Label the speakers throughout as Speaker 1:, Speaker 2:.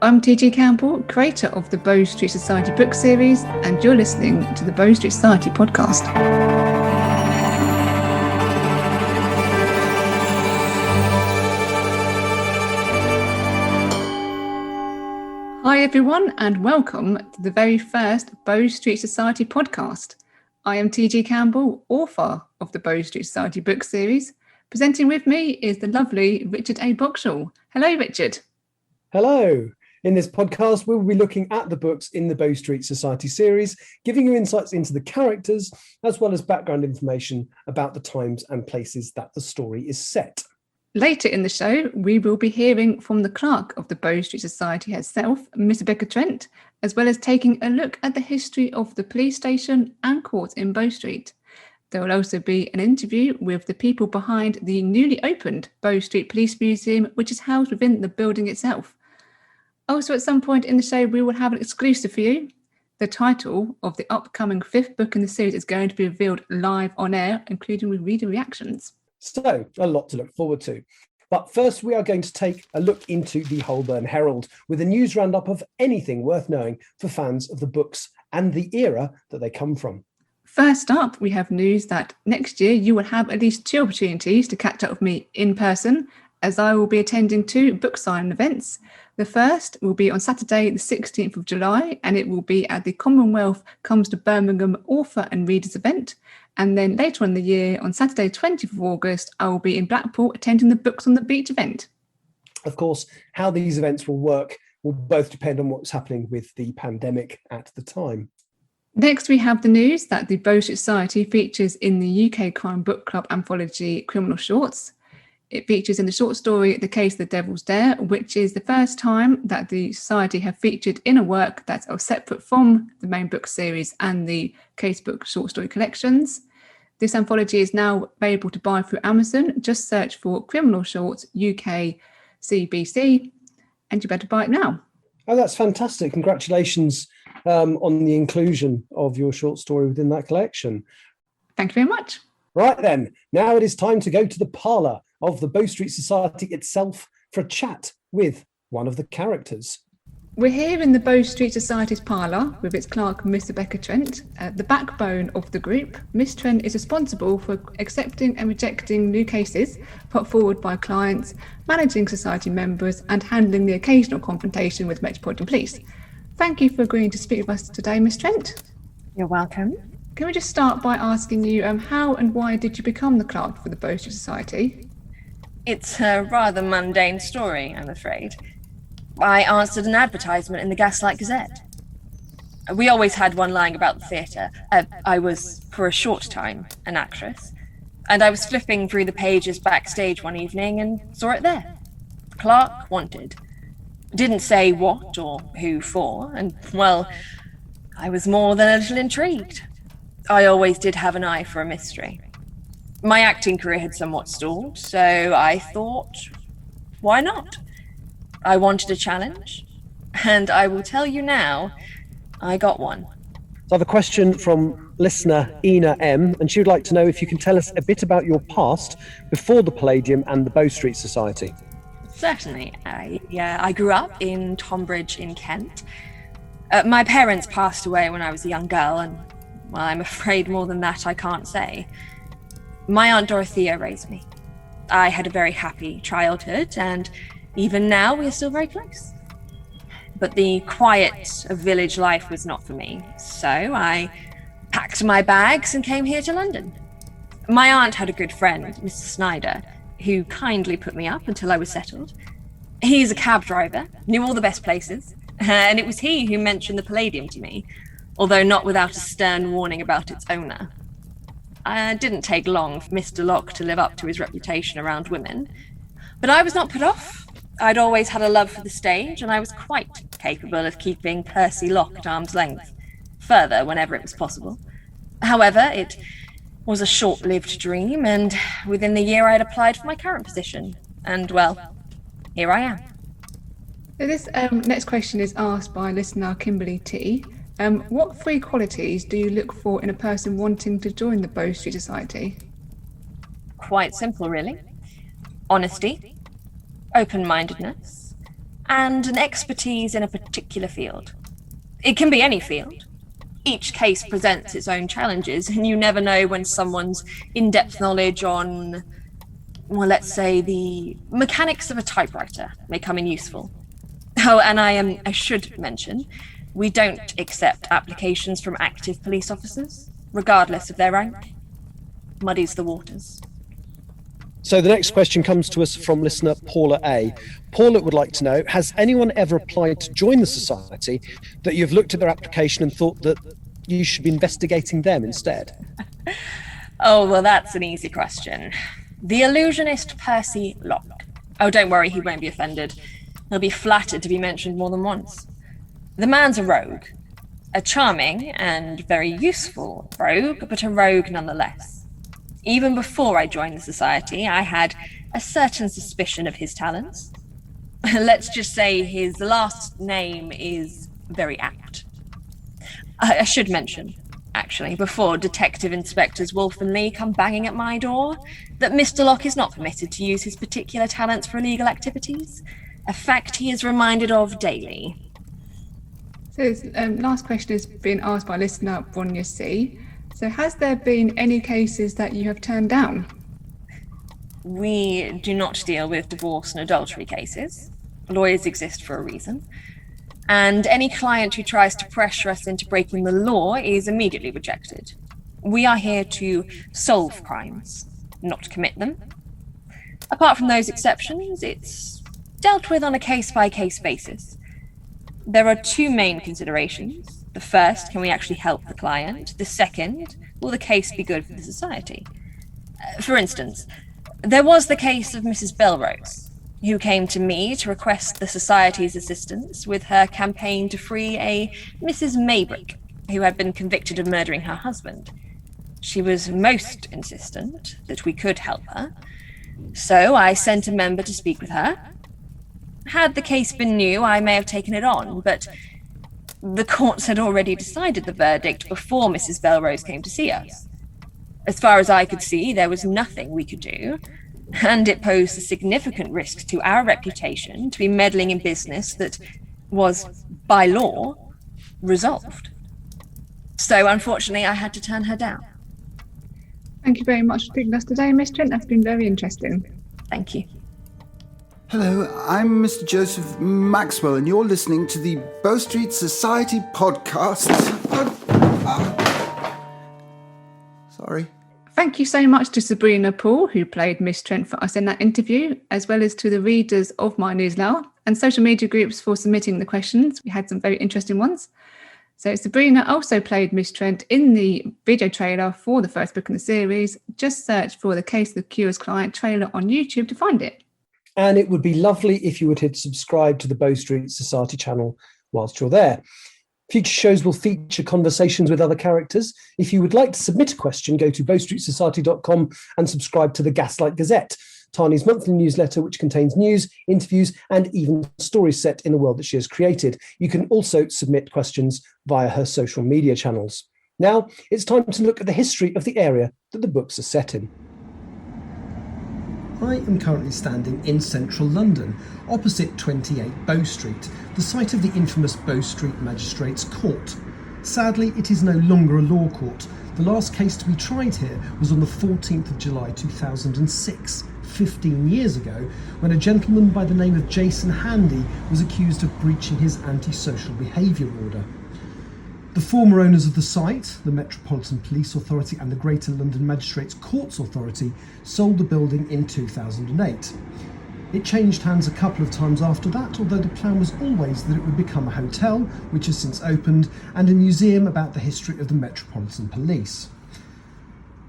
Speaker 1: I'm TG Campbell, creator of the Bow Street Society book series, and you're listening to the Bow Street Society podcast. Hi everyone, and welcome to the very first Bow Street Society podcast. I am TG Campbell, author of the Bow Street Society book series. Presenting with me is the lovely Richard A. Boxshall. Hello, Richard.
Speaker 2: Hello. In this podcast, we'll be looking at the books in the Bow Street Society series, giving you insights into the characters, as well as background information about the times and places that the story is set.
Speaker 1: Later in the show, we will be hearing from the clerk of the Bow Street Society herself, Miss Rebecca Trent, as well as taking a look at the history of the police station and court in Bow Street. There will also be an interview with the people behind the newly opened Bow Street Police Museum, which is housed within the building itself. Also, at some point in the show, we will have an exclusive for you. The title of the upcoming fifth book in the series is going to be revealed live on air, including with reader reactions.
Speaker 2: So, a lot to look forward to. But first, we are going to take a look into the Holborn Herald with a news roundup of anything worth knowing for fans of the books and the era that they come from.
Speaker 1: First up, we have news that next year you will have at least 2 opportunities to catch up with me in person, as I will be attending 2 book signing events. The first will be on Saturday, the 16th of July, and it will be at the Commonwealth Comes to Birmingham Author and Readers event. And then later in the year, on Saturday, 20th of August, I will be in Blackpool attending the Books on the Beach event.
Speaker 2: Of course, how these events will work will both depend on what's happening with the pandemic at the time.
Speaker 1: Next, we have the news that the Bow Street Society features in the UK Crime Book Club anthology Criminal Shorts. It features in the short story The Case of the Devil's Dare, which is the first time that the Society have featured in a work that's separate from the main book series and the Casebook short story collections. This anthology is now available to buy through Amazon. Just search for Criminal Shorts UK CBC and you better buy it now.
Speaker 2: Oh, that's fantastic. Congratulations on the inclusion of your short story within that collection.
Speaker 1: Thank you very much.
Speaker 2: Right then, now it is time to go to the parlour of the Bow Street Society itself for a chat with one of the characters.
Speaker 1: We're here in the Bow Street Society's parlour with its clerk, Miss Rebecca Trent, the backbone of the group. Miss Trent is responsible for accepting and rejecting new cases put forward by clients, managing society members and handling the occasional confrontation with Metropolitan Police. Thank you for agreeing to speak with us today, Miss Trent.
Speaker 3: You're welcome.
Speaker 1: Can we just start by asking you how and why did you become the clerk for the Bow Street Society?
Speaker 3: It's a rather mundane story, I'm afraid. I answered an advertisement in the Gaslight Gazette. We always had one lying about the theatre. I was, for a short time, an actress, and I was flipping through the pages backstage one evening and saw it there. Clerk wanted. Didn't say what or who for, and, well, I was more than a little intrigued. I always did have an eye for a mystery. My acting career had somewhat stalled, so I thought, why not? I wanted a challenge, and I will tell you now, I got one.
Speaker 2: So I have a question from listener Ina M, and she would like to know if you can tell us a bit about your past before the Palladium and the Bow Street Society.
Speaker 3: Certainly. I grew up in Tonbridge in Kent. My parents passed away when I was a young girl, and, well, I'm afraid more than that I can't say. My Aunt Dorothea raised me. I had a very happy childhood, and even now we are still very close. But the quiet of village life was not for me, so I packed my bags and came here to London. My aunt had a good friend, Mr. Snyder, who kindly put me up until I was settled. He's a cab driver, knew all the best places, and it was he who mentioned the Palladium to me, although not without a stern warning about its owner. It didn't take long for Mr. Locke to live up to his reputation around women, but I was not put off. I'd always had a love for the stage, and I was quite capable of keeping Percy Locke at arm's length, further whenever it was possible. However, it was a short-lived dream, and within the year I had applied for my current position, and, well, here I am.
Speaker 1: So this next question is asked by listener Kimberly T. What 3 qualities do you look for in a person wanting to join the Bow Street Society?
Speaker 3: Quite simple, really. Honesty, open-mindedness, and an expertise in a particular field. It can be any field. Each case presents its own challenges, and you never know when someone's in-depth knowledge on, well, let's say the mechanics of a typewriter may come in useful. Oh, and I should mention, we don't accept applications from active police officers, regardless of their rank. Muddies the waters.
Speaker 2: So the next question comes to us from listener Paula A. Paula would like to know, has anyone ever applied to join the society that you've looked at their application and thought that you should be investigating them instead?
Speaker 3: Oh, well, that's an easy question. The illusionist Percy Locke. Oh, don't worry, he won't be offended. He'll be flattered to be mentioned more than once. The man's a rogue. A charming and very useful rogue, but a rogue nonetheless. Even before I joined the society, I had a certain suspicion of his talents. Let's just say his last name is very apt. I should mention, actually, before Detective Inspectors Wolf and Lee come banging at my door, that Mr. Locke is not permitted to use his particular talents for illegal activities, a fact he is reminded of daily.
Speaker 1: So last question has been asked by listener Bronya C. So has there been any cases that you have turned down?
Speaker 3: We do not deal with divorce and adultery cases. Lawyers exist for a reason. And any client who tries to pressure us into breaking the law is immediately rejected. We are here to solve crimes, not commit them. Apart from those exceptions, it's dealt with on a case-by-case basis. There are two main considerations. The first, can we actually help the client? The second, will the case be good for the society? For instance, there was the case of Mrs. Belrose, who came to me to request the society's assistance with her campaign to free a Mrs. Maybrick, who had been convicted of murdering her husband. She was most insistent that we could help her, so I sent a member to speak with her. Had the case been new, I may have taken it on, but the courts had already decided the verdict before Mrs. Belrose came to see us. As far as I could see, there was nothing we could do, and it posed a significant risk to our reputation to be meddling in business that was, by law, resolved. So, unfortunately, I had to turn her down.
Speaker 1: Thank you very much for speaking to us today, Miss Trent. That's been very interesting.
Speaker 3: Thank you.
Speaker 4: Hello, I'm Mr. Joseph Maxwell, and you're listening to the Bow Street Society podcast. Sorry.
Speaker 1: Thank you so much to Sabrina Paul, who played Miss Trent for us in that interview, as well as to the readers of my newsletter and social media groups for submitting the questions. We had some very interesting ones. So Sabrina also played Miss Trent in the video trailer for the first book in the series. Just search for the Case of the Curious Client trailer on YouTube to find it.
Speaker 2: And it would be lovely if you would hit subscribe to the Bow Street Society channel whilst you're there. Future shows will feature conversations with other characters. If you would like to submit a question, go to bowstreetsociety.com and subscribe to the Gaslight Gazette, Tani's monthly newsletter, which contains news, interviews, and even stories set in the world that she has created. You can also submit questions via her social media channels. Now, it's time to look at the history of the area that the books are set in. I am currently standing in central London, opposite 28 Bow Street, the site of the infamous Bow Street Magistrates' Court. Sadly, it is no longer a law court. The last case to be tried here was on the 14th of July 2006, 15 years ago, when a gentleman by the name of Jason Handy was accused of breaching his antisocial behaviour order. The former owners of the site, the Metropolitan Police Authority and the Greater London Magistrates Courts Authority, sold the building in 2008. It changed hands a couple of times after that, although the plan was always that it would become a hotel, which has since opened, and a museum about the history of the Metropolitan Police.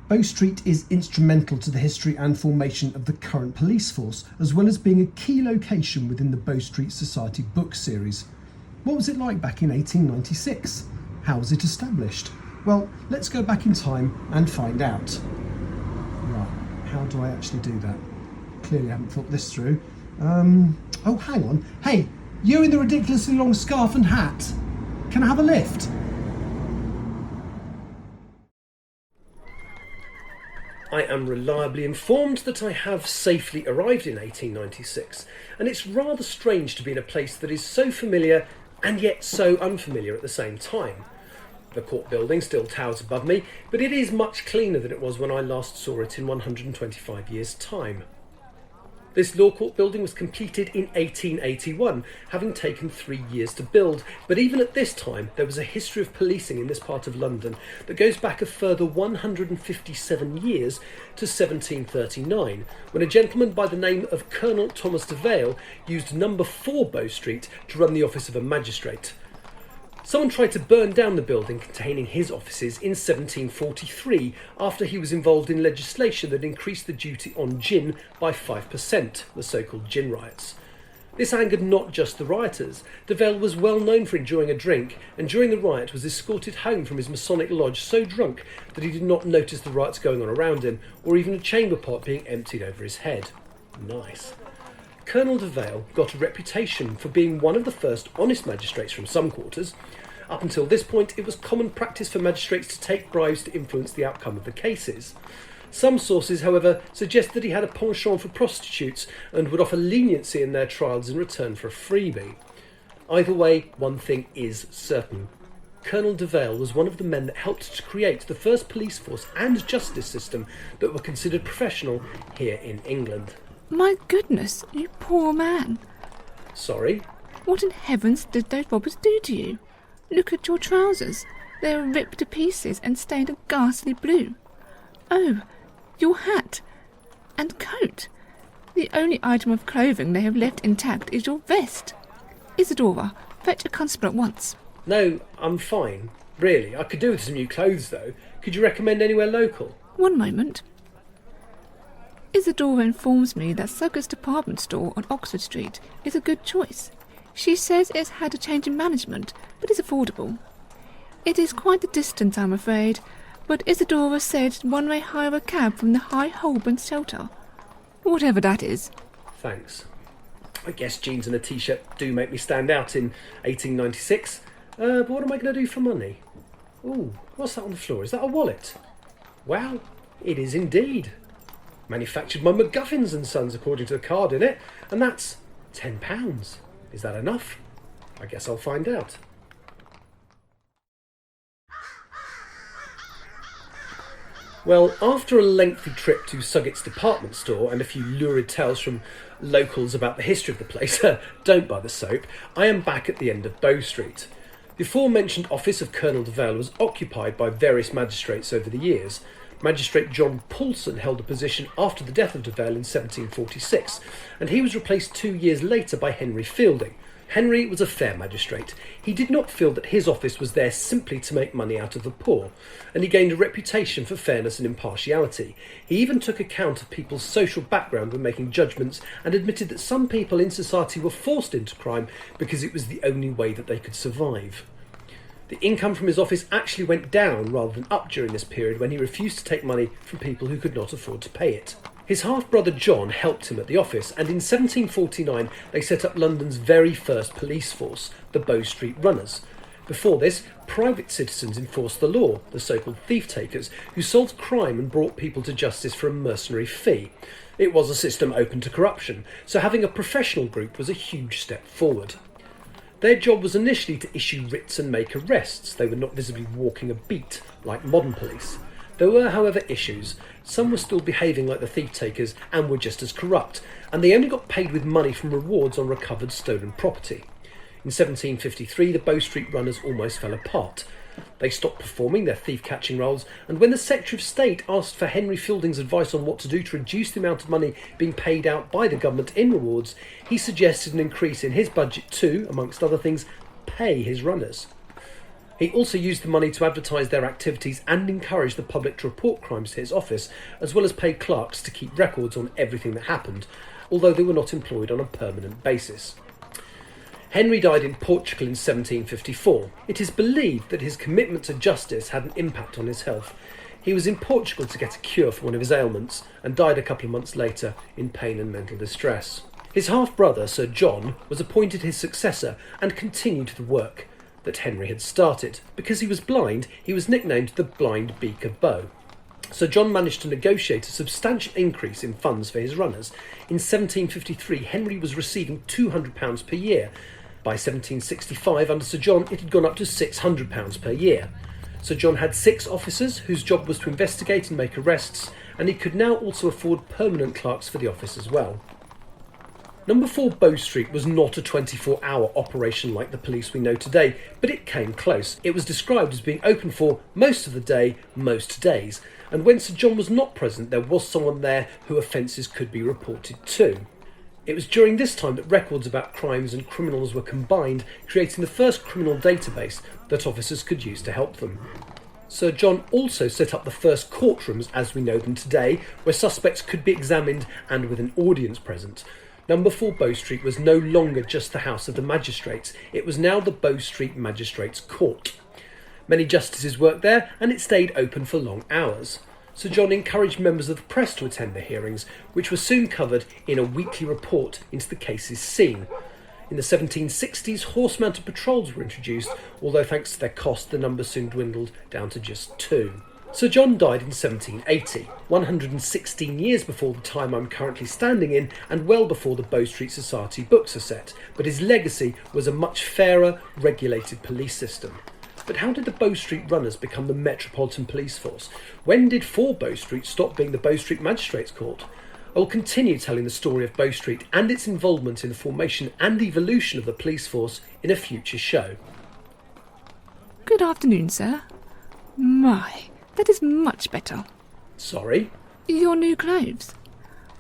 Speaker 2: Bow Street is instrumental to the history and formation of the current police force, as well as being a key location within the Bow Street Society book series. What was it like back in 1896? How was it established? Well, let's go back in time and find out. Right, how do I actually do that? Clearly I haven't thought this through. Oh, hang on. Hey, you in the ridiculously long scarf and hat. Can I have a lift?
Speaker 5: I am reliably informed that I have safely arrived in 1896, and it's rather strange to be in a place that is so familiar and yet so unfamiliar at the same time. The court building still towers above me, but it is much cleaner than it was when I last saw it in 125 years' time. This law court building was completed in 1881, having taken 3 years to build, but even at this time there was a history of policing in this part of London that goes back a further 157 years to 1739, when a gentleman by the name of Colonel Thomas de Vale used number 4 Bow Street to run the office of a magistrate. Someone tried to burn down the building containing his offices in 1743 after he was involved in legislation that increased the duty on gin by 5%, the so-called gin riots. This angered not just the rioters. De Vale was well known for enjoying a drink, and during the riot was escorted home from his Masonic lodge so drunk that he did not notice the riots going on around him, or even a chamber pot being emptied over his head. Nice. Colonel de Vale got a reputation for being one of the first honest magistrates from some quarters. Up until this point, it was common practice for magistrates to take bribes to influence the outcome of the cases. Some sources, however, suggest that he had a penchant for prostitutes and would offer leniency in their trials in return for a freebie. Either way, one thing is certain. Colonel de Vale was one of the men that helped to create the first police force and justice system that were considered professional here in England.
Speaker 1: My goodness, you poor man.
Speaker 5: Sorry?
Speaker 1: What in heavens did those robbers do to you? Look at your trousers. They are ripped to pieces and stained a ghastly blue. Oh, your hat and coat. The only item of clothing they have left intact is your vest. Isadora, fetch a constable at once.
Speaker 5: No, I'm fine. Really, I could do with some new clothes, though. Could you recommend anywhere local?
Speaker 1: One moment. Isadora informs me that Sugger's department store on Oxford Street is a good choice. She says it's had a change in management, but is affordable. It is quite a distance, I'm afraid, but Isadora said one may hire a cab from the High Holborn shelter. Whatever that is.
Speaker 5: Thanks. I guess jeans and a t-shirt do make me stand out in 1896. But what am I going to do for money? Ooh, what's that on the floor? Is that a wallet? Wow, it is indeed. Manufactured by McGuffins and Sons, according to the card in it, and that's £10. Is that enough? I guess I'll find out. Well, after a lengthy trip to Suggett's department store and a few lurid tales from locals about the history of the place, don't buy the soap, I am back at the end of Bow Street. The aforementioned office of Colonel de Vale was occupied by various magistrates over the years. Magistrate John Paulson held the position after the death of de Vale in 1746, and he was replaced 2 years later by Henry Fielding. Henry was a fair magistrate. He did not feel that his office was there simply to make money out of the poor, and he gained a reputation for fairness and impartiality. He even took account of people's social background when making judgments, and admitted that some people in society were forced into crime because it was the only way that they could survive. The income from his office actually went down rather than up during this period, when he refused to take money from people who could not afford to pay it. His half-brother John helped him at the office, and in 1749 they set up London's very first police force, the Bow Street Runners. Before this, private citizens enforced the law, the so-called thief-takers, who solved crime and brought people to justice for a mercenary fee. It was a system open to corruption, so having a professional group was a huge step forward. Their job was initially to issue writs and make arrests. They were not visibly walking a beat like modern police. There were, however, issues. Some were still behaving like the thief-takers and were just as corrupt, and they only got paid with money from rewards on recovered stolen property. In 1753, the Bow Street Runners almost fell apart. They stopped performing their thief-catching roles, and when the Secretary of State asked for Henry Fielding's advice on what to do to reduce the amount of money being paid out by the government in rewards, he suggested an increase in his budget to, amongst other things, pay his runners. He also used the money to advertise their activities and encourage the public to report crimes to his office, as well as pay clerks to keep records on everything that happened, although they were not employed on a permanent basis. Henry died in Portugal in 1754. It is believed that his commitment to justice had an impact on his health. He was in Portugal to get a cure for one of his ailments, and died a couple of months later in pain and mental distress. His half-brother, Sir John, was appointed his successor and continued the work that Henry had started. Because he was blind, he was nicknamed the Blind Beak of Bow. Sir John managed to negotiate a substantial increase in funds for his runners. In 1753, Henry was receiving £200 per year. By 1765, under Sir John, it had gone up to £600 per year. Sir John had 6 officers whose job was to investigate and make arrests, and he could now also afford permanent clerks for the office as well. Number 4 Bow Street was not a 24-hour operation like the police we know today, but it came close. It was described as being open for most of the day, most days, and when Sir John was not present, there was someone there who offences could be reported to. It was during this time that records about crimes and criminals were combined, creating the first criminal database that officers could use to help them. Sir John also set up the first courtrooms as we know them today, where suspects could be examined and with an audience present. Number 4 Bow Street was no longer just the house of the magistrates, it was now the Bow Street Magistrates' Court. Many justices worked there, and it stayed open for long hours. Sir John encouraged members of the press to attend the hearings, which were soon covered in a weekly report into the cases seen. In the 1760s, horse-mounted patrols were introduced, although thanks to their cost, the number soon dwindled down to just 2. Sir John died in 1780, 116 years before the time I'm currently standing in, and well before the Bow Street Society books are set, but his legacy was a much fairer, regulated police system. But how did the Bow Street runners become the Metropolitan Police Force? When did 4 Bow Street stop being the Bow Street Magistrates' Court? I will continue telling the story of Bow Street and its involvement in the formation and evolution of the police force in a future show.
Speaker 1: Good afternoon, sir. My, that is much better.
Speaker 5: Sorry?
Speaker 1: Your new clothes.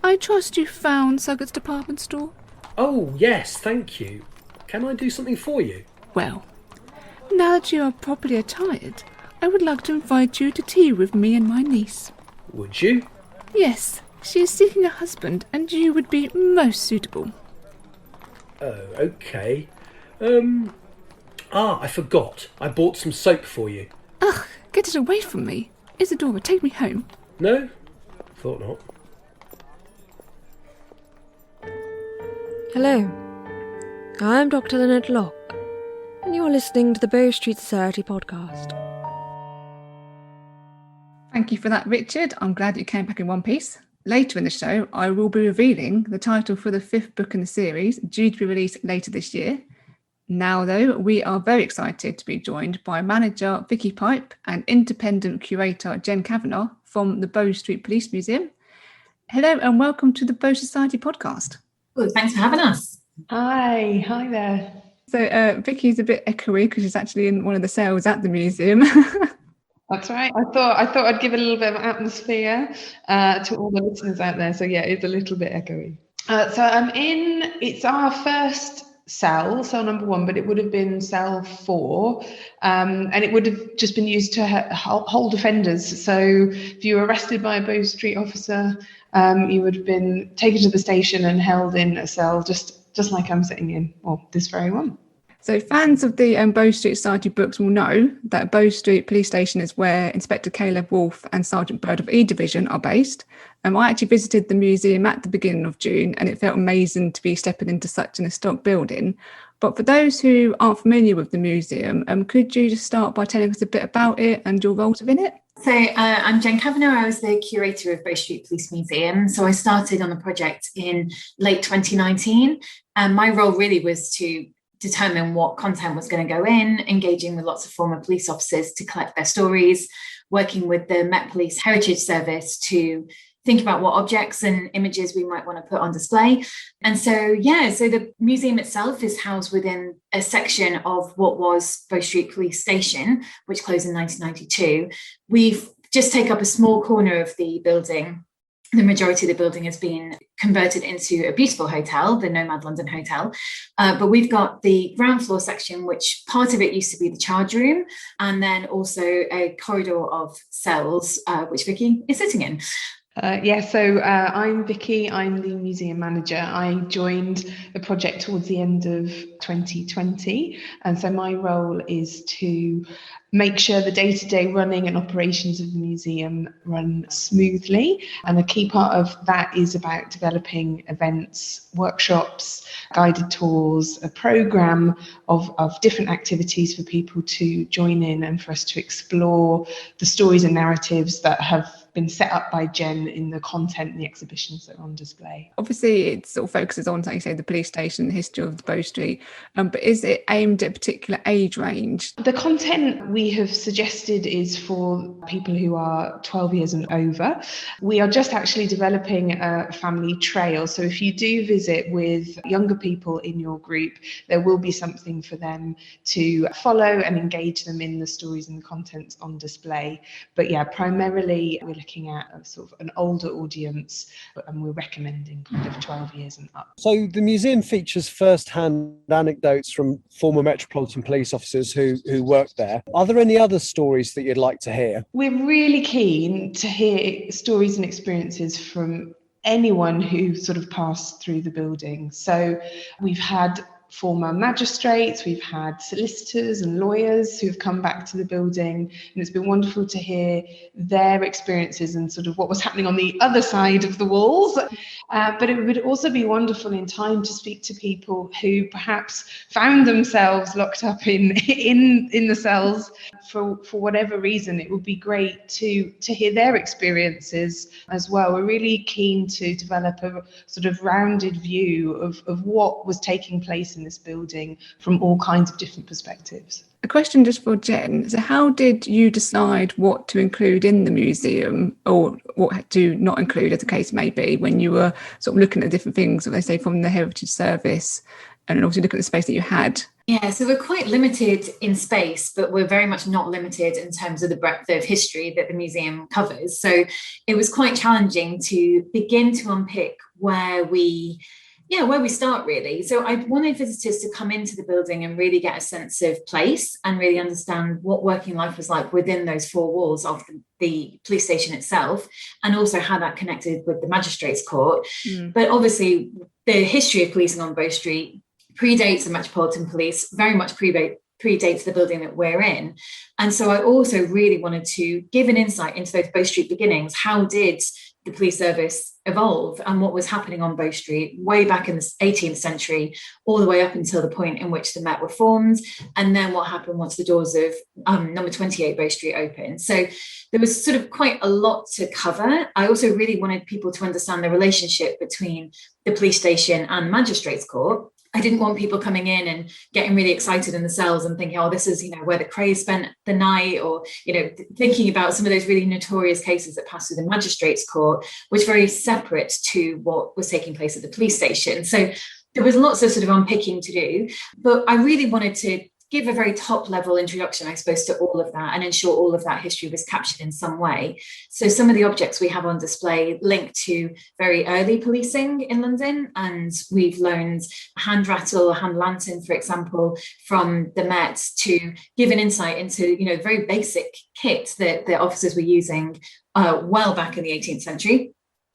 Speaker 1: I trust you found Suggett's department store?
Speaker 5: Oh, yes, thank you. Can I do something for you?
Speaker 1: Well, now that you are properly attired, I would like to invite you to tea with me and my niece.
Speaker 5: Would you?
Speaker 1: Yes, she is seeking a husband and you would be most suitable.
Speaker 5: Oh, okay. I forgot. I bought some soap for you.
Speaker 1: Ugh, get it away from me. Isadora, take me home.
Speaker 5: No? Thought not.
Speaker 6: Hello, I'm Dr. Leonard Locke, and you're listening to the Bow Street Society podcast.
Speaker 1: Thank you for that, Richard. I'm glad you came back in one piece. Later in the show, I will be revealing the title for the 5th book in the series, due to be released later this year. Now, though, we are very excited to be joined by manager Vicki Pipe and independent curator Jen Kavanagh from the Bow Street Police Museum. Hello and welcome to the Bow Society podcast.
Speaker 7: Good, thanks for having us.
Speaker 8: Hi there.
Speaker 1: So Vicki's a bit echoey because she's actually in one of the cells at the museum.
Speaker 8: That's right. I thought I'd give a little bit of atmosphere to all the listeners out there. So yeah, it's a little bit echoey. So I'm in. It's our first cell number 1, but it would have been cell 4, and it would have just been used to hold offenders. So if you were arrested by a Bow Street officer, you would have been taken to the station and held in a cell, just like I'm sitting in, well, this very one.
Speaker 1: So fans of the Bow Street Society books will know that Bow Street Police Station is where Inspector Caleb Wolfe and Sergeant Bird of E Division are based. I actually visited the museum at the beginning of June and it felt amazing to be stepping into such an historic building. But for those who aren't familiar with the museum, could you just start by telling us a bit about it and your roles within it?
Speaker 7: So I'm Jen Kavanagh. I was the curator of Bow Street Police Museum. So I started on the project in late 2019. And my role really was to determine what content was going to go in, engaging with lots of former police officers to collect their stories, working with the Met Police Heritage Service to think about what objects and images we might want to put on display. And so the museum itself is housed within a section of what was Bow Street Police Station, which closed in 1992. We've just taken up a small corner of the building. The majority of the building has been converted into a beautiful hotel, the Nomad London Hotel. But we've got the ground floor section, which part of it used to be the charge room, and then also a corridor of cells, which Vicki is sitting in.
Speaker 8: I'm Vicki. I'm the museum manager. I joined the project towards the end of 2020. And so my role is to make sure the day-to-day running and operations of the museum run smoothly. And a key part of that is about developing events, workshops, guided tours, a programme of different activities for people to join in and for us to explore the stories and narratives that have been set up by Jen in the content and the exhibitions that are on display.
Speaker 1: Obviously, it sort of focuses on, like you say, the police station, the history of the Bow Street, but is it aimed at a particular age range?
Speaker 8: The content we have suggested is for people who are 12 years and over. We are just actually developing a family trail. So if you do visit with younger people in your group, there will be something for them to follow and engage them in the stories and the contents on display. But yeah, primarily we're looking at a sort of an older audience, and we're recommending kind of 12 years and up.
Speaker 2: So the museum features first-hand anecdotes from former Metropolitan Police officers who worked there. Are there any other stories that you'd like to hear?
Speaker 8: We're really keen to hear stories and experiences from anyone who sort of passed through the building. So we've had former magistrates, we've had solicitors and lawyers who've come back to the building, and it's been wonderful to hear their experiences and sort of what was happening on the other side of the walls. But it would also be wonderful in time to speak to people who perhaps found themselves locked up in the cells for whatever reason. It would be great to hear their experiences as well. We're really keen to develop a sort of rounded view of what was taking place in this building from all kinds of different perspectives.
Speaker 1: A question just for Jen. So how did you decide what to include in the museum or what to not include, as the case may be, when you were sort of looking at different things, they say, from the Heritage Service, and also looking at the space that you had?
Speaker 7: Yeah, so we're quite limited in space, but we're very much not limited in terms of the breadth of history that the museum covers. So it was quite challenging to begin to unpick where we start, really. So I wanted visitors to come into the building and really get a sense of place and really understand what working life was like within those four walls of the police station itself, and also how that connected with the magistrates' court. But obviously, the history of policing on Bow Street predates the Metropolitan Police, very much predates the building that we're in. And so I also really wanted to give an insight into those Bow Street beginnings. How did the police service evolve and what was happening on Bow Street way back in the 18th century, all the way up until the point in which the Met were formed, and then what happened once the doors of number 28 Bow Street opened. So there was sort of quite a lot to cover. I also really wanted people to understand the relationship between the police station and magistrates' court. I didn't want people coming in and getting really excited in the cells and thinking, oh, this is, where the Crays spent the night, or, thinking about some of those really notorious cases that passed through the magistrates' court, which were very separate to what was taking place at the police station. So there was lots of sort of unpicking to do, but I really wanted to give a very top level introduction, I suppose, to all of that and ensure all of that history was captured in some way. So some of the objects we have on display link to very early policing in London, and we've loaned a hand rattle, a hand lantern, for example, from the Met to give an insight into, very basic kit that the officers were using well back in the 18th century.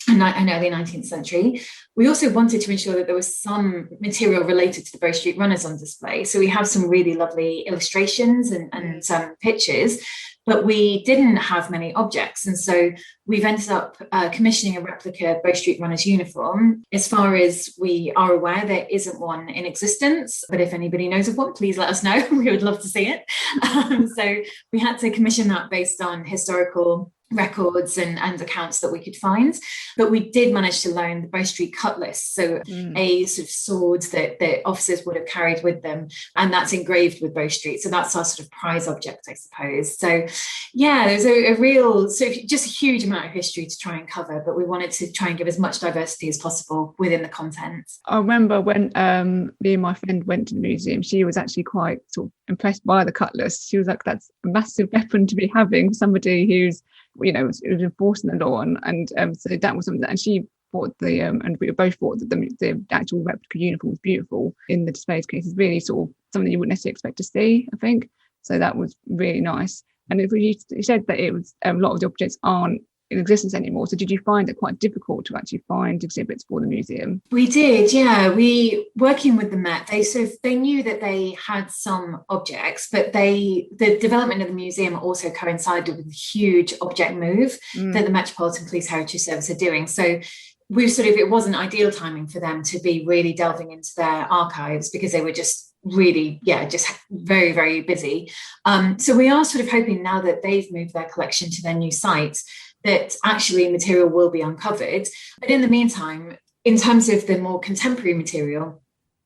Speaker 7: And early 19th century. We also wanted to ensure that there was some material related to the Bow Street runners on display. So we have some really lovely illustrations and some pictures, but we didn't have many objects. And so we've ended up commissioning a replica Bow Street runners uniform. As far as we are aware, there isn't one in existence, but if anybody knows of one, please let us know. We would love to see it. So we had to commission that based on historical records and accounts that we could find, but we did manage to loan the Bow Street cutlass, so a sort of sword that the officers would have carried with them, and that's engraved with Bow Street, so that's our sort of prize object, I suppose. So there's just a huge amount of history to try and cover, but we wanted to try and give as much diversity as possible within the content.
Speaker 1: I remember when me and my friend went to the museum, she was actually quite sort of impressed by the cutlass. She was like, that's a massive weapon to be having, somebody who's was enforcing the law, and so that was something that, and she thought and we both thought that the actual replica uniform was beautiful in the displays case. It's really sort of something you wouldn't necessarily expect to see, I think. So that was really nice. And you said that it was a lot of the objects aren't in existence anymore. So did you find it quite difficult to actually find exhibits for the museum?
Speaker 7: We did, yeah. We, working with the Met, they knew that they had some objects, but the development of the museum also coincided with a huge object move that the Metropolitan Police Heritage Service are doing. So it wasn't ideal timing for them to be really delving into their archives, because they were just really, just very, very busy. So we are sort of hoping now that they've moved their collection to their new site, that actually material will be uncovered. But in the meantime, in terms of the more contemporary material,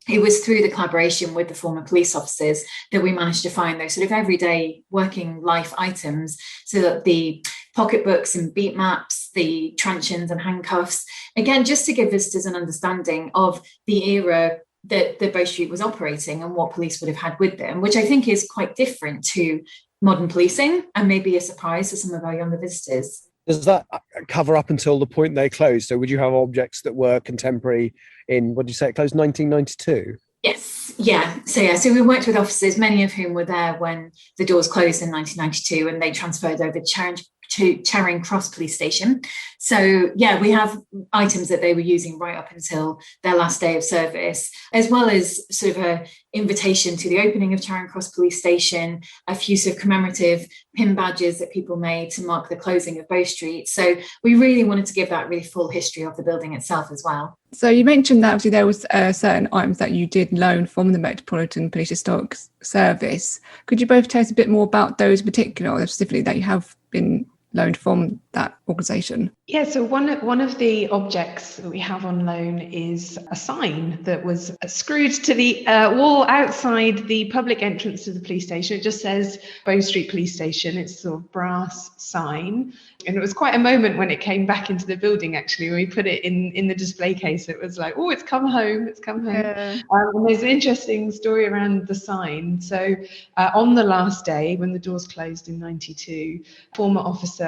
Speaker 7: it was through the collaboration with the former police officers that we managed to find those sort of everyday working life items, so that the pocketbooks and beat maps, the truncheons and handcuffs, again, just to give visitors an understanding of the era that the Bow Street was operating and what police would have had with them, which I think is quite different to modern policing and maybe a surprise to some of our younger visitors.
Speaker 2: Does that cover up until the point they closed? So would you have objects that were contemporary in, what did you say, it closed 1992?
Speaker 7: Yes, yeah. So we worked with officers, many of whom were there when the doors closed in 1992, and they transferred over to Charing Cross Police Station. So yeah, we have items that they were using right up until their last day of service, as well as sort of a invitation to the opening of Charing Cross Police Station, a few sort of commemorative pin badges that people made to mark the closing of Bow Street. So we really wanted to give that really full history of the building itself as well.
Speaker 1: So you mentioned that obviously there was certain items that you did loan from the Metropolitan Police Historic Service. Could you both tell us a bit more about those in particular, or specifically that you have been loaned from that organisation?
Speaker 8: Yeah, so one of the objects that we have on loan is a sign that was screwed to the wall outside the public entrance to the police station. It just says Bow Street Police Station. It's a sort of brass sign. And it was quite a moment when it came back into the building, actually, when we put it in the display case. It was like, oh, it's come home, it's come home. Yeah. And there's an interesting story around the sign. So on the last day, when the doors closed in 92, former officer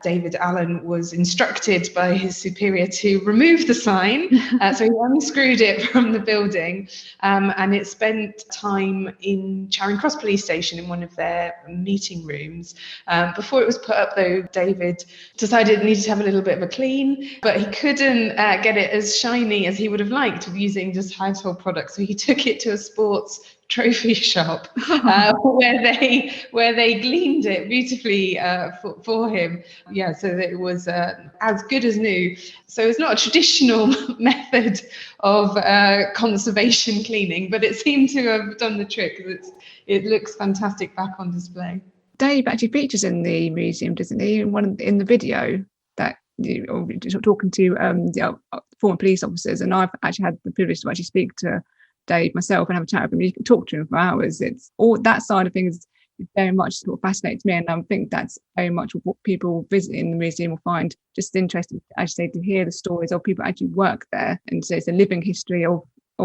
Speaker 8: David Allen was instructed by his superior to remove the sign. So he unscrewed it from the building, and it spent time in Charing Cross Police Station in one of their meeting rooms. Before it was put up, though, David decided it needed to have a little bit of a clean, but he couldn't get it as shiny as he would have liked using just household products. So he took it to a sports trophy shop where they gleaned it beautifully for him. Yeah, so that it was as good as new. So it's not a traditional method of conservation cleaning, but it seemed to have done the trick. It looks fantastic back on display.
Speaker 1: Dave actually features in the museum, doesn't he? In the video that you're talking to the former police officers, and I've actually had the privilege to actually speak to Dave myself and have a chat with him. You can talk to him for hours. It's all that side of things very much sort of fascinates me, and I think that's very much what people visiting the museum will find just interesting, actually, to hear the stories of people who actually work there, and so it's a living history of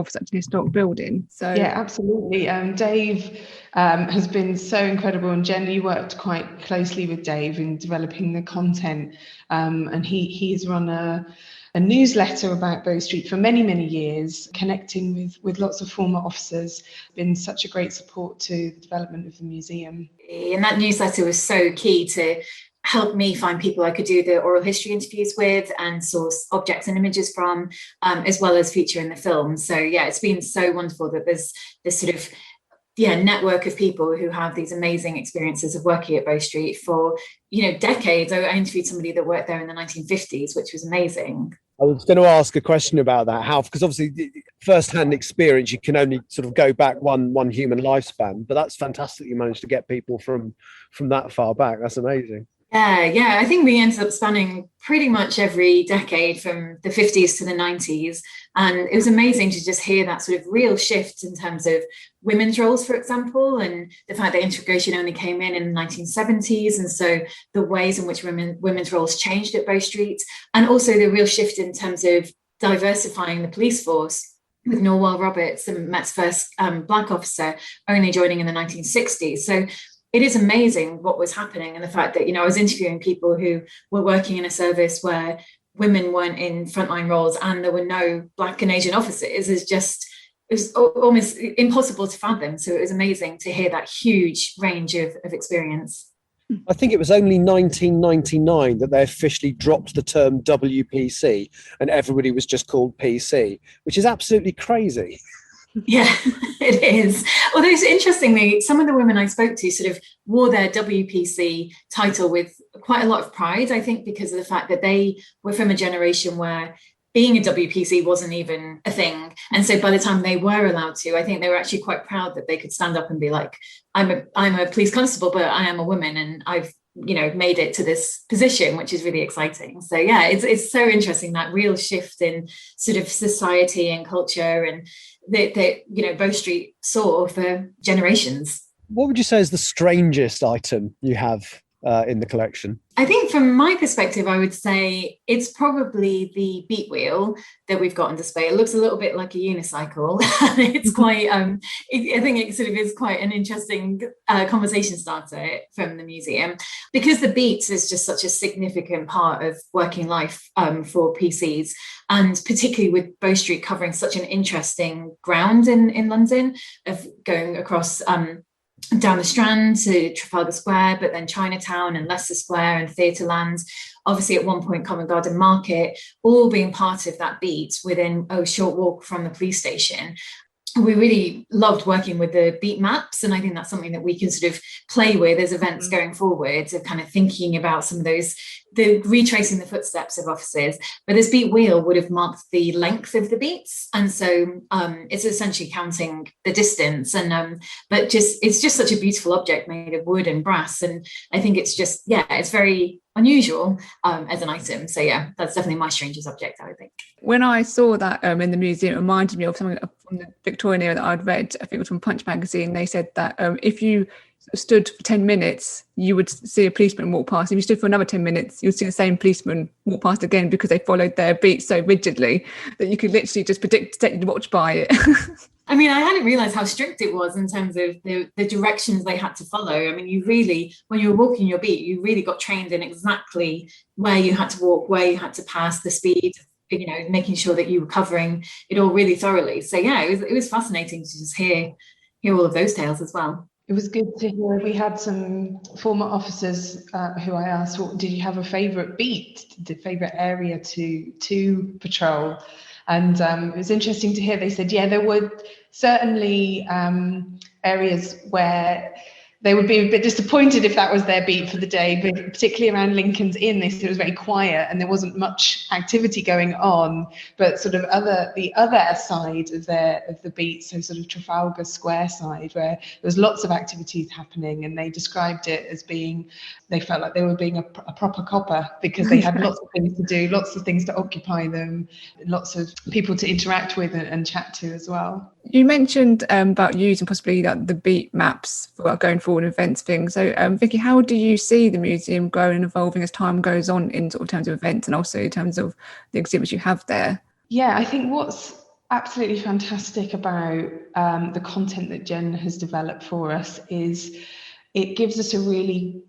Speaker 1: such a historic building. So
Speaker 8: yeah, absolutely. Dave has been so incredible, and Jen, you worked quite closely with Dave in developing the content, and he's run a newsletter about Bow Street for many, many years, connecting with lots of former officers. Been such a great support to the development of the museum.
Speaker 7: And that newsletter was so key to help me find people I could do the oral history interviews with and source objects and images from, as well as feature in the film. So yeah, it's been so wonderful that there's this sort of network of people who have these amazing experiences of working at Bow Street for decades. I interviewed somebody that worked there in the 1950s, which was amazing.
Speaker 2: I was going to ask a question about that, because obviously first-hand experience, you can only sort of go back one human lifespan, but that's fantastic you managed to get people from that far back. That's amazing.
Speaker 7: Yeah, I think we ended up spanning pretty much every decade from the 50s to the 90s. And it was amazing to just hear that sort of real shift in terms of women's roles, for example, and the fact that integration only came in the 1970s. And so the ways in which women's roles changed at Bow Street, and also the real shift in terms of diversifying the police force, with Norwell Roberts, the Met's first black officer, only joining in the 1960s. So it is amazing what was happening, and the fact that, I was interviewing people who were working in a service where women weren't in frontline roles and there were no Black and Asian officers. It was almost impossible to fathom. So it was amazing to hear that huge range of experience.
Speaker 2: I think it was only 1999 that they officially dropped the term WPC and everybody was just called PC, which is absolutely crazy.
Speaker 7: Yeah, it is. Although it's interestingly, some of the women I spoke to sort of wore their WPC title with quite a lot of pride, I think, because of the fact that they were from a generation where being a WPC wasn't even a thing. And so by the time they were allowed to, I think they were actually quite proud that they could stand up and be like, I'm a police constable, but I am a woman and I've made it to this position, which is really exciting. So yeah, it's so interesting, that real shift in sort of society and culture and that Bow Street saw for generations.
Speaker 2: What would you say is the strangest item you have in the collection?
Speaker 7: I think from my perspective, I would say it's probably the beat wheel that we've got on display. It looks a little bit like a unicycle. It's quite, I think it sort of is quite an interesting conversation starter from the museum, because the beats is just such a significant part of working life for PCs, and particularly with Bow Street covering such an interesting ground in London, of going across down the Strand to Trafalgar Square, but then Chinatown and Leicester Square and Theatrelands, obviously at one point Covent Garden Market, all being part of that beat within a short walk from the police station. We really loved working with the beat maps, and I think that's something that we can sort of play with as events going forward, of kind of thinking about some of those, the retracing the footsteps of officers. But this beat wheel would have marked the length of the beats, and so it's essentially counting the distance. And but it's just such a beautiful object made of wood and brass, and I think it's just it's very unusual as an item. So yeah, that's definitely my strangest object, I would think.
Speaker 1: When I saw that in the museum, it reminded me of something from the Victorian era that I'd read. I think it was from Punch magazine. They said that if you stood for 10 minutes, you would see a policeman walk past. If you stood for another 10 minutes, you'd see the same policeman walk past again, because they followed their beat so rigidly that you could literally just predict you'd watch by it.
Speaker 7: I mean, I hadn't realised how strict it was in terms of the directions they had to follow. I mean, you really, when you were walking your beat, you really got trained in exactly where you had to walk, where you had to pass, the speed, making sure that you were covering it all really thoroughly. So yeah, it was fascinating to just hear all of those tales as well.
Speaker 8: It was good to hear. We had some former officers who I asked, did you have a favourite beat, the favourite area to patrol? And it was interesting to hear. They said, there were certainly areas where they would be a bit disappointed if that was their beat for the day, but particularly around Lincoln's Inn, they said it was very quiet and there wasn't much activity going on. But sort of the other side of the beat, so sort of Trafalgar Square side, where there was lots of activities happening, and they described it as being, they felt like they were being a proper copper, because they had lots of things to do, lots of things to occupy them, lots of people to interact with and chat to as well.
Speaker 1: You mentioned about using possibly the beat maps for going forward events things. So Vicki, how do you see the museum growing and evolving as time goes on in sort of terms of events and also in terms of the exhibits you have there?
Speaker 8: Yeah, I think what's absolutely fantastic about the content that Jen has developed for us is it gives us a really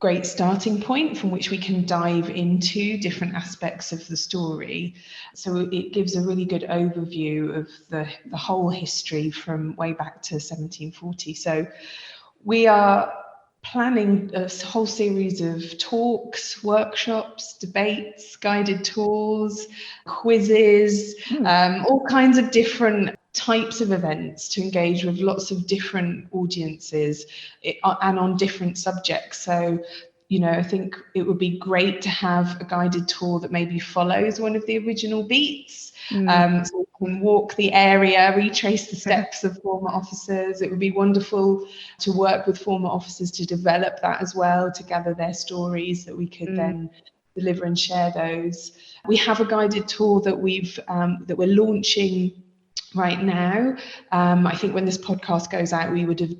Speaker 8: great starting point from which we can dive into different aspects of the story. So it gives a really good overview of the whole history from way back to 1740. So we are planning a whole series of talks, workshops, debates, guided tours, quizzes, all kinds of different types of events to engage with lots of different audiences and on different subjects. So, I think it would be great to have a guided tour that maybe follows one of the original beats. So we can walk the area, retrace the steps of former officers. It would be wonderful to work with former officers to develop that as well, to gather their stories that we could then deliver and share those. We have a guided tour that we're launching right now. I think when this podcast goes out, we would have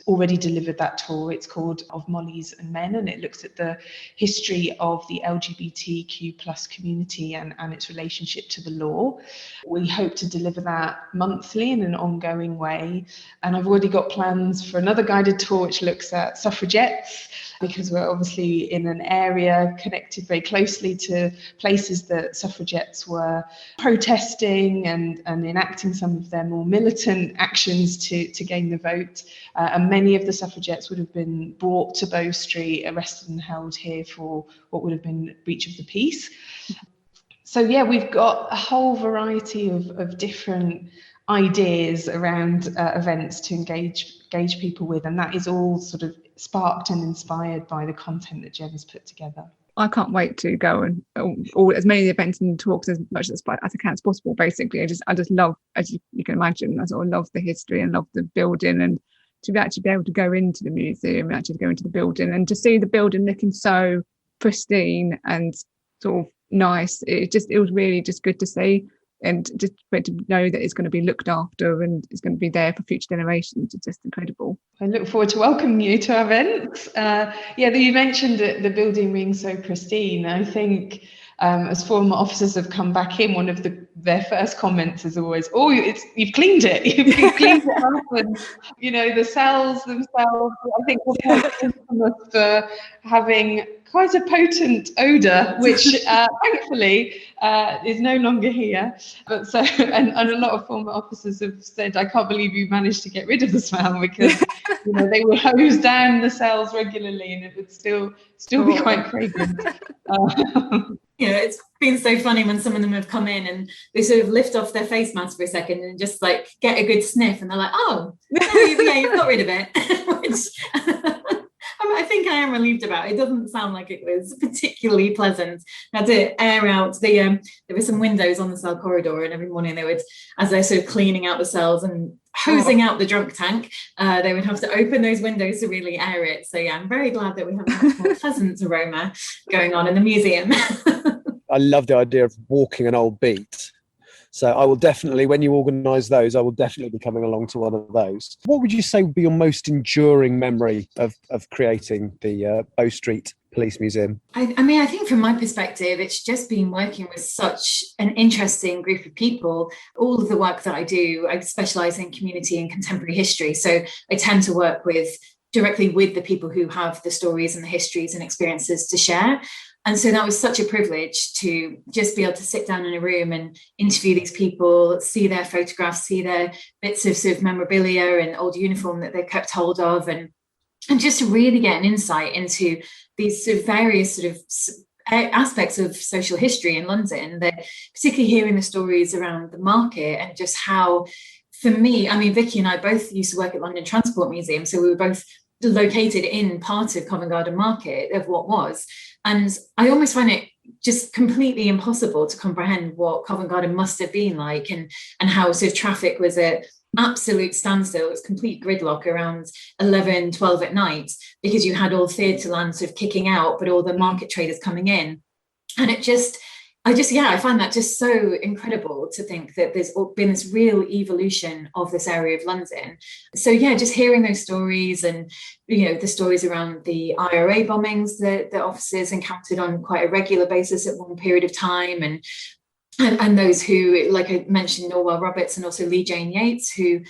Speaker 8: already delivered that tour. It's called Of Mollies and Men, and it looks at the history of the LGBTQ plus community and its relationship to the law. We hope to deliver that monthly in an ongoing way. And I've already got plans for another guided tour which looks at suffragettes, because we're obviously in an area connected very closely to places that suffragettes were protesting and enacting some of their more militant actions to gain the vote. And many of the suffragettes would have been brought to Bow Street, arrested and held here for what would have been breach of the peace. So yeah, we've got a whole variety of different ideas around events to engage people with, and that is all sort of sparked and inspired by the content that Jen has put together.
Speaker 1: I can't wait to go and all as many events and talks as much as I can as possible. Basically, I just love, as you can imagine, I sort of love the history and love the building and to actually be able to go into the museum and actually go into the building and to see the building looking so pristine and sort of nice. It was really just good to see, and just to know that it's going to be looked after and it's going to be there for future generations. It's just incredible.
Speaker 8: I look forward to welcoming you to our events. You mentioned the building being so pristine. I think as former officers have come back in, one of their first comments is always, "Oh, you've cleaned it. You've cleaned it up." And the cells themselves, I think, were quite infamous for having quite a potent odour, which thankfully is no longer here. But and a lot of former officers have said, "I can't believe you managed to get rid of the smell," because they would hose down the cells regularly and it would still be quite fragrant.
Speaker 7: It's been so funny when some of them have come in and they sort of lift off their face mask for a second and just like get a good sniff, and they're like, "Oh, yeah, you've got rid of it," which I think I am relieved about. It doesn't sound like it was particularly pleasant. I had to air out there were some windows on the cell corridor, and every morning they would, as they're sort of cleaning out the cells and hosing out the drunk tank, they would have to open those windows to really air it. So I'm very glad that we have a much more pleasant aroma going on in the museum.
Speaker 2: I love the idea of walking an old beat. So I will definitely, when you organise those, I will definitely be coming along to one of those. What would you say would be your most enduring memory of creating the Bow Street Police Museum?
Speaker 7: I think from my perspective, it's just been working with such an interesting group of people. All of the work that I do, I specialise in community and contemporary history. So I tend to work directly with the people who have the stories and the histories and experiences to share. And so that was such a privilege to just be able to sit down in a room and interview these people, see their photographs, see their bits of sort of memorabilia and old uniform that they kept hold of, and just to really get an insight into these sort of various sort of aspects of social history in London, that particularly hearing the stories around the market and just how, for me, Vicki and I both used to work at London Transport Museum, so we were both located in part of Covent Garden Market of what was. And I almost find it just completely impossible to comprehend what Covent Garden must have been like, and how sort of traffic was at absolute standstill. It was complete gridlock around 11, 12 at night, because you had all theatre land sort of kicking out, but all the market traders coming in. And I find that just so incredible to think that there's been this real evolution of this area of London. So just hearing those stories, and the stories around the IRA bombings that officers encountered on quite a regular basis at one period of time, and those who, like I mentioned, Norwell Roberts and also Lee Jane Yates, who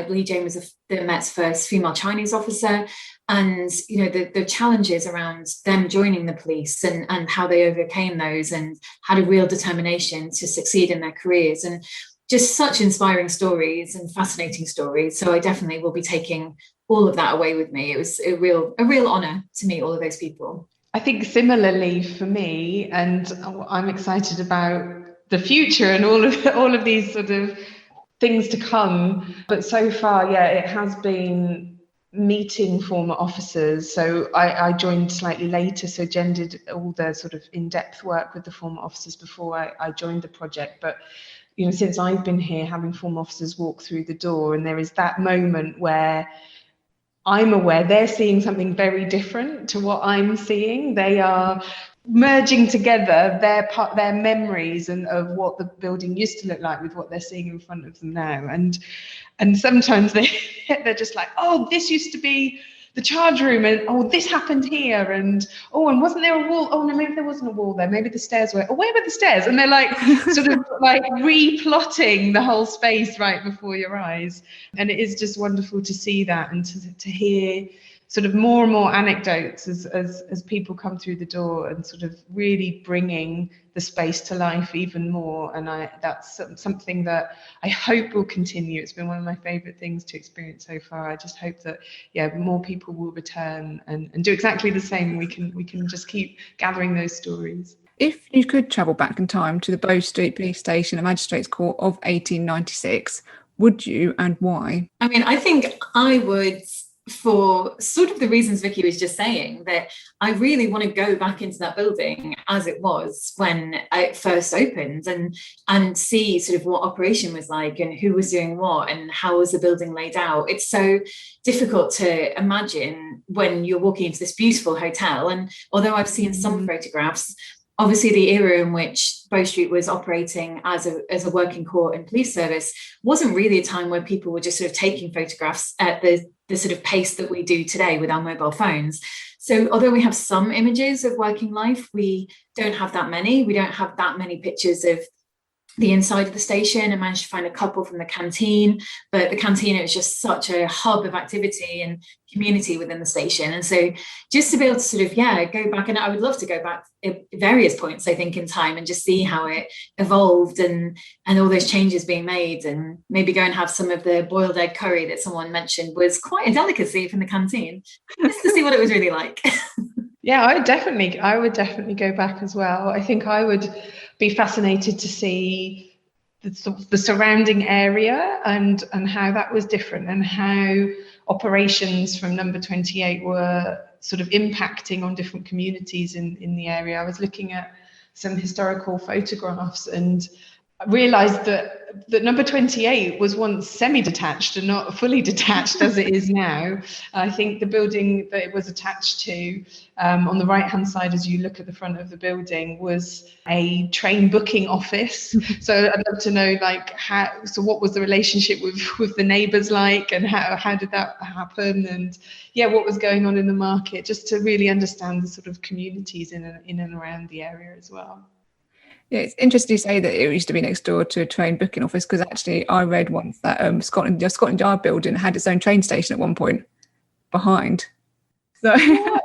Speaker 7: Lee Jane was the Met's first female Chinese officer, and the challenges around them joining the police and how they overcame those and had a real determination to succeed in their careers, and just such inspiring stories and fascinating stories. So I definitely will be taking all of that away with me. It was a real honour to meet all of those people.
Speaker 8: I think similarly for me, and I'm excited about the future and all of these sort of things to come. But so far, it has been meeting former officers. So I joined slightly later, so Jen did all the sort of in-depth work with the former officers before I joined the project. But since I've been here, having former officers walk through the door, and there is that moment where I'm aware they're seeing something very different to what I'm seeing. They are merging together their memories and of what the building used to look like with what they're seeing in front of them now. And sometimes they're just like, "Oh, this used to be the charge room, and oh, this happened here, and wasn't there a wall? Oh no, maybe there wasn't a wall there. Maybe the stairs were. Oh, where were the stairs?" And they're like sort of like replotting the whole space right before your eyes. And it is just wonderful to see that, and to hear sort of more and more anecdotes as people come through the door, and sort of really bringing the space to life even more. And that's something that I hope will continue. It's been one of my favourite things to experience so far. I just hope that more people will return and do exactly the same. We can just keep gathering those stories.
Speaker 1: If you could travel back in time to the Bow Street Police Station and Magistrates Court of 1896, would you, and why?
Speaker 7: I think I would for sort of the reasons Vicki was just saying, that I really want to go back into that building as it was when it first opened, and see sort of what operation was like and who was doing what and how was the building laid out. It's so difficult to imagine when you're walking into this beautiful hotel. And although I've seen some photographs, obviously the era in which Bow Street was operating as a working court and police service wasn't really a time where people were just sort of taking photographs at the sort of pace that we do today with our mobile phones. So although we have some images of working life, we don't have that many. We don't have that many pictures of the inside of the station. I managed to find a couple from the canteen, but the canteen, it was just such a hub of activity and community within the station. And so just to be able to sort of, go back, and I would love to go back at various points, I think, in time and just see how it evolved and all those changes being made, and maybe go and have some of the boiled egg curry that someone mentioned was quite a delicacy from the canteen, just to see what it was really like.
Speaker 8: Yeah, I would definitely go back as well. I think I would be fascinated to see the surrounding area and how that was different, and how operations from number 28 were sort of impacting on different communities in the area. I was looking at some historical photographs and realised that number 28 was once semi-detached and not fully detached as it is now. I think the building that it was attached to, on the right-hand side as you look at the front of the building, was a train booking office. So I'd love to know, like, what was the relationship with the neighbours like, and how did that happen, and what was going on in the market, just to really understand the sort of communities in and around the area as well.
Speaker 1: Yeah, it's interesting to say that it used to be next door to a train booking office, because actually I read once that Scotland Yard building had its own train station at one point behind. So
Speaker 8: what?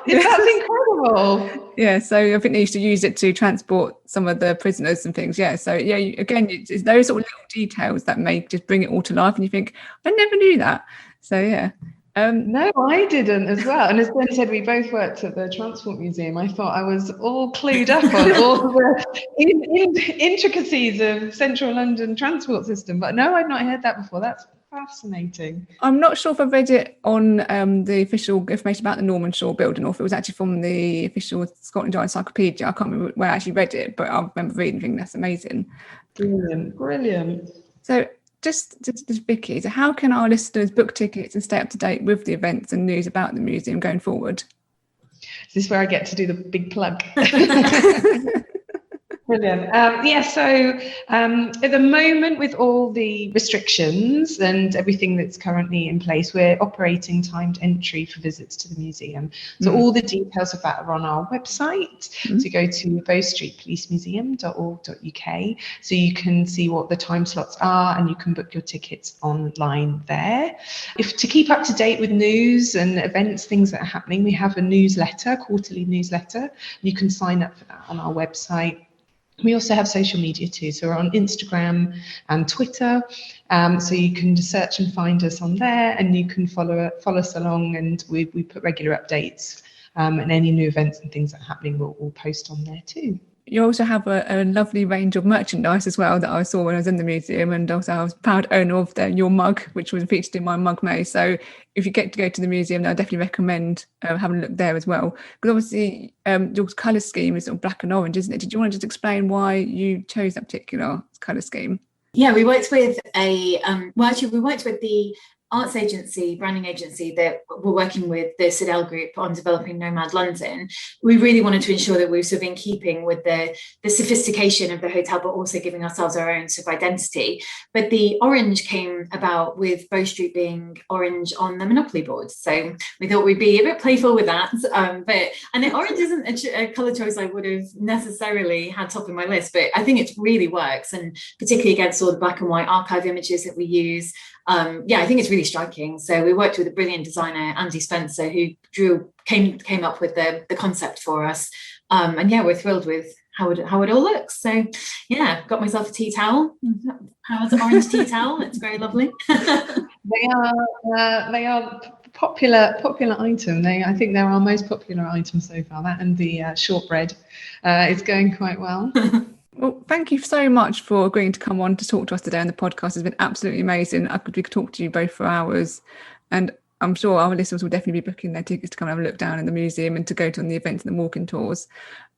Speaker 8: That's incredible.
Speaker 1: Yeah, so I think they used to use it to transport some of the prisoners and things. Yeah, so again, it's those sort of little details that just bring it all to life, and you think, I never knew that. So yeah.
Speaker 8: No, I didn't as well. And as Ben said, we both worked at the Transport Museum. I thought I was all clued up on all the intricacies of central London transport system. But no, I'd not heard that before. That's fascinating.
Speaker 1: I'm not sure if I've read it on the official information about the Norman Shaw building, or if it was actually from the official Scotland Yard Encyclopedia. I can't remember where I actually read it, but I remember reading things. That's amazing.
Speaker 8: Brilliant.
Speaker 1: So just Vicki, so how can our listeners book tickets and stay up to date with the events and news about the museum going forward?
Speaker 8: Is this where I get to do the big plug? Brilliant. So at the moment, with all the restrictions and everything that's currently in place, we're operating timed entry for visits to the museum. So all the details of that are on our website. So go to bowstreetpolicemuseum.org.uk, so you can see what the time slots are, and you can book your tickets online there. To keep up to date with news and events, things that are happening, we have a quarterly newsletter. You can sign up for that on our website. We also have social media too, so we're on Instagram and Twitter, so you can search and find us on there, and you can follow us along, and we put regular updates, and any new events and things that are happening we'll post on there too.
Speaker 1: You also have a lovely range of merchandise as well that I saw when I was in the museum, and also I was proud owner of your mug, which was featured in my mug maze. So if you get to go to the museum, I definitely recommend having a look there as well. Because obviously your colour scheme is sort of black and orange, isn't it? Did you want to just explain why you chose that particular colour scheme?
Speaker 7: Yeah, we worked with the arts agency, branding agency that were working with the Siddell Group on developing Nomad London. We really wanted to ensure that we were sort of in keeping with the sophistication of the hotel, but also giving ourselves our own sort of identity. But the orange came about with Bow Street being orange on the Monopoly board. So we thought we'd be a bit playful with that. And the orange isn't a colour choice I would have necessarily had top of my list, but I think it really works, and particularly against all the black and white archive images that we use. I think it's really striking. So we worked with a brilliant designer, Andy Spencer, who came up with the concept for us. We're thrilled with how it all looks. So got myself a tea towel. How's an orange tea towel? It's very lovely.
Speaker 8: They are popular item. I think they're our most popular item so far. That and the shortbread is going quite well.
Speaker 1: Well, thank you so much for agreeing to come on to talk to us today on the podcast. It's been absolutely amazing. We could talk to you both for hours. And I'm sure our listeners will definitely be booking their tickets to come and have a look down in the museum and to go to on the events and the walking tours.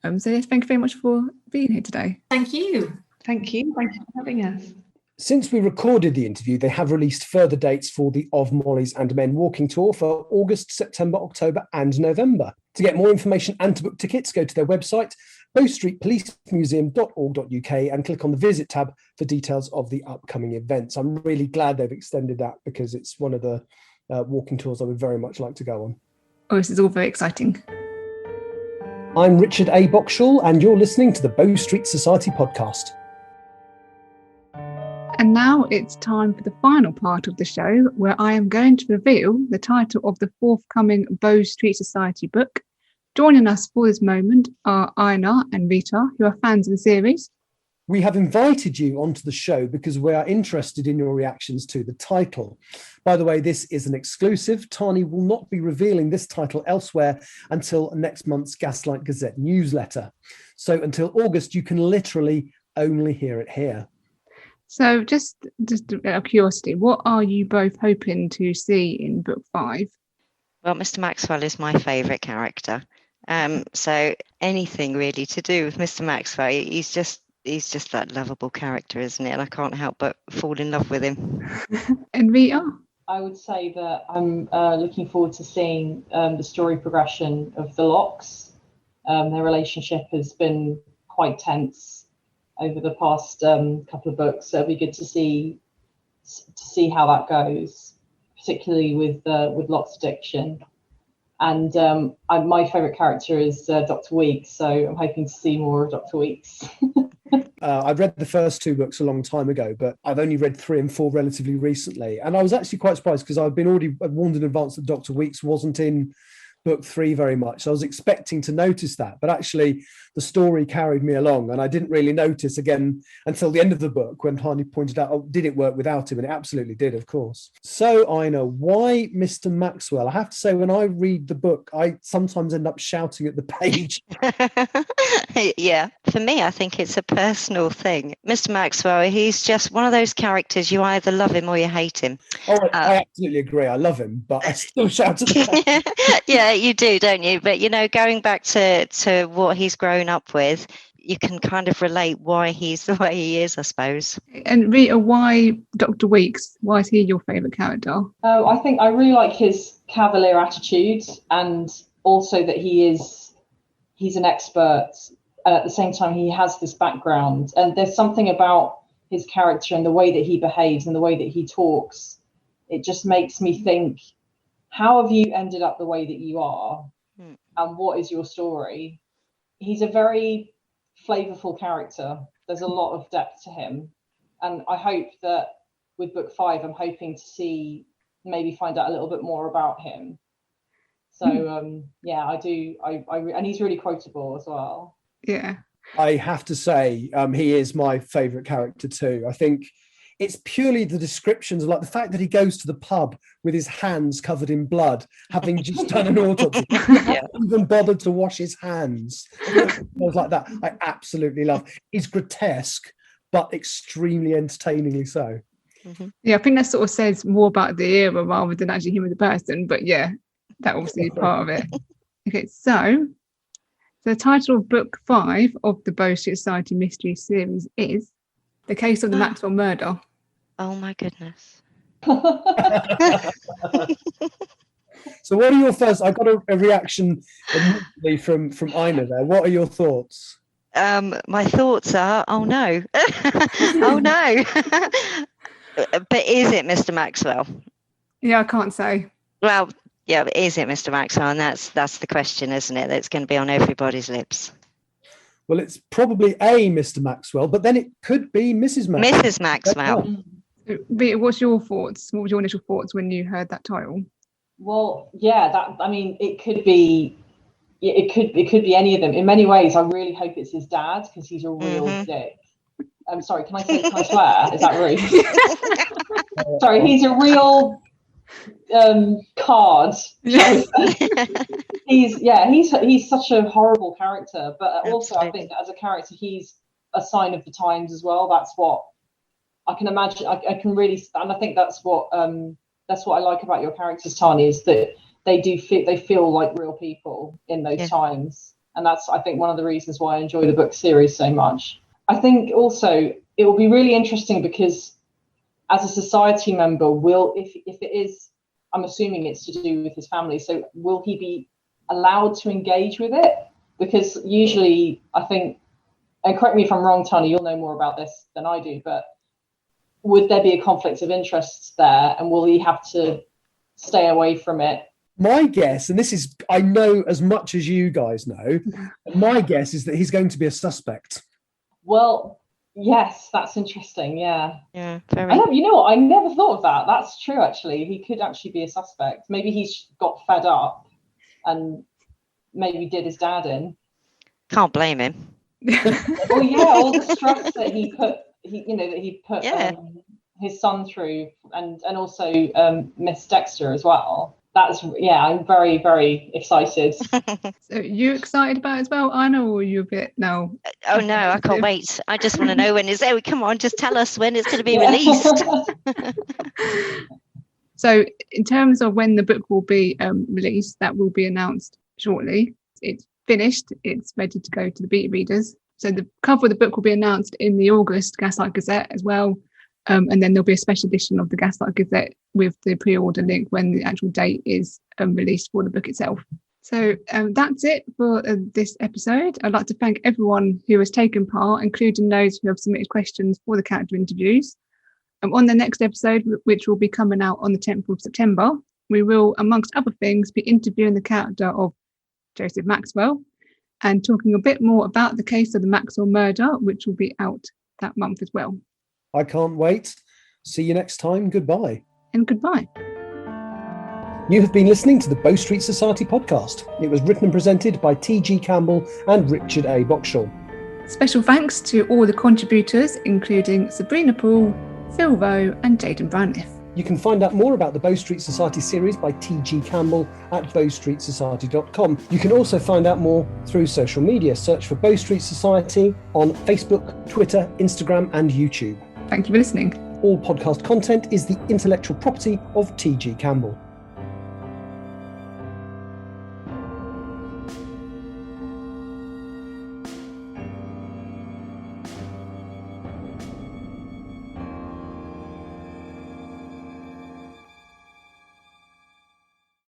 Speaker 1: So yes, thank you very much for being here today.
Speaker 7: Thank you.
Speaker 8: Thank you. Thank you for having us.
Speaker 2: Since we recorded the interview, they have released further dates for the Of Molly's and Men walking tour for August, September, October and November. To get more information and to book tickets, go to their website, bowstreetpolicemuseum.org.uk, and click on the Visit tab for details of the upcoming events. I'm really glad they've extended that because it's one of the walking tours I would very much like to go on.
Speaker 1: Oh, this is all very exciting.
Speaker 2: I'm Richard A. Boxshall, and you're listening to the Bow Street Society podcast.
Speaker 1: And now it's time for the final part of the show, where I am going to reveal the title of the forthcoming Bow Street Society book. Joining us for this moment are Ina and Rita, who are fans of the series.
Speaker 2: We have invited you onto the show because we are interested in your reactions to the title. By the way, this is an exclusive. Tani will not be revealing this title elsewhere until next month's Gaslight Gazette newsletter. So until August, you can literally only hear it here.
Speaker 1: So just out of curiosity, what are you both hoping to see in book 5?
Speaker 9: Well, Mr. Maxwell is my favourite character. So anything really to do with Mr. Maxwell, he's just that lovable character, isn't it? And I can't help but fall in love with him.
Speaker 1: And Rita?
Speaker 10: I would say that I'm looking forward to seeing the story progression of the Locks. Their relationship has been quite tense over the past couple of books, so it'll be good to see how that goes, particularly with Locke's addiction. And my favourite character is Dr. Weeks, so I'm hoping to see more of Dr. Weeks.
Speaker 2: I've read the first 2 books a long time ago, but I've only read 3 and 4 relatively recently. And I was actually quite surprised because I've been already warned in advance that Dr. Weeks wasn't in book 3 very much. So I was expecting to notice that, but actually the story carried me along and I didn't really notice again until the end of the book when Tani pointed out, oh, did it work without him? And it absolutely did, of course. So Ina, why Mr. Maxwell? I have to say, when I read the book, I sometimes end up shouting at the page.
Speaker 9: Yeah, for me, I think it's a personal thing. Mr. Maxwell, he's just one of those characters, you either love him or you hate him.
Speaker 2: Oh, I absolutely agree. I love him, but I still shout at the page.
Speaker 9: Yeah, you do, don't you? But, going back to what he's grown up with, you can kind of relate why he's the way he is, I suppose.
Speaker 1: And Rita, why Dr. Weeks? Why is he your favourite character?
Speaker 10: I think I really like his cavalier attitude, and also that he's an expert, and at the same time he has this background. And there's something about his character and the way that he behaves and the way that he talks. It just makes me think, how have you ended up the way that you are? And what is your story? He's a very flavorful character. There's a lot of depth to him. And I hope that with book 5, I'm hoping to maybe find out a little bit more about him. So, yeah, I do. And he's really quotable as well.
Speaker 1: Yeah.
Speaker 2: I have to say, he is my favourite character too. I think it's purely the descriptions, like the fact that he goes to the pub with his hands covered in blood, having just done an autopsy. He hasn't even bothered to wash his hands. Things like that, I absolutely love. He's grotesque, but extremely entertainingly so.
Speaker 1: Mm-hmm. Yeah, I think that sort of says more about the era rather than actually him as a person. But yeah, that obviously is part of it. Okay, so the title of book 5 of the Bow Street Society mystery series is The Case of the Maxwell Murder.
Speaker 9: Oh my goodness.
Speaker 2: So what are your first? I got a reaction immediately from Ina there. What are your thoughts?
Speaker 9: My thoughts are, oh no. Oh no. But is it Mr. Maxwell?
Speaker 1: Yeah, I can't say.
Speaker 9: Well, yeah, but is it Mr. Maxwell? And that's the question, isn't it? That's going to be on everybody's lips.
Speaker 2: Well, it's probably a Mr. Maxwell, but then it could be Mrs. Maxwell.
Speaker 9: Mrs. Maxwell.
Speaker 1: Rita, what's your thoughts? What were your initial thoughts when you heard that title?
Speaker 10: Well, yeah, it could be any of them. In many ways, I really hope it's his dad because he's a real dick. I'm sorry, can I swear? Is that rude? Sorry, he's a real card. He's such a horrible character, but also I think that as a character, he's a sign of the times as well. That's what I can imagine. I can really, and I think that's what that's what I like about your characters, Tani, is that they feel like real people in those times. And that's, I think, one of the reasons why I enjoy the book series so much. I think also it will be really interesting because as a society member, if it is, I'm assuming it's to do with his family, so will he be allowed to engage with it? Because usually, I think, and correct me if I'm wrong, Tani, you'll know more about this than I do, but would there be a conflict of interest there, and will he have to stay away from it?
Speaker 2: My guess, and this is, I know as much as you guys know, my guess is that he's going to be a suspect.
Speaker 10: Well, yes, that's interesting. Yeah.
Speaker 9: Very.
Speaker 10: You know what? I never thought of that. That's true, actually. He could actually be a suspect. Maybe he's got fed up and maybe did his dad in.
Speaker 9: Can't blame him.
Speaker 10: Well, yeah, all the stress that he put his son through, and also Miss Dexter as well. I'm very, very excited.
Speaker 1: So you excited about it as well, Anna, or are you a bit now?
Speaker 9: Oh no, I can't wait. I just want to know when it's there. Come on, just tell us when it's going to be released.
Speaker 1: So in terms of when the book will be released, that will be announced shortly. It's finished. It's ready to go to the beta readers. So the cover of the book will be announced in the August Gaslight Gazette as well. And then there'll be a special edition of the Gaslight Gazette with the pre-order link when the actual date is released for the book itself. So that's it for this episode. I'd like to thank everyone who has taken part, including those who have submitted questions for the character interviews. On the next episode, which will be coming out on the 10th of September, we will, amongst other things, be interviewing the character of Joseph Maxwell and talking a bit more about the case of the Maxwell murder, which will be out that month as well.
Speaker 2: I can't wait. See you next time. Goodbye.
Speaker 1: And goodbye.
Speaker 2: You have been listening to the Bow Street Society podcast. It was written and presented by T.G. Campbell and Richard A. Boxshall.
Speaker 1: Special thanks to all the contributors, including Sabrina Poole, Phil Rowe and Jaden Brownliff.
Speaker 2: You can find out more about the Bow Street Society series by T.G. Campbell at bowstreetsociety.com. You can also find out more through social media. Search for Bow Street Society on Facebook, Twitter, Instagram and YouTube.
Speaker 1: Thank you for listening.
Speaker 2: All podcast content is the intellectual property of T.G. Campbell.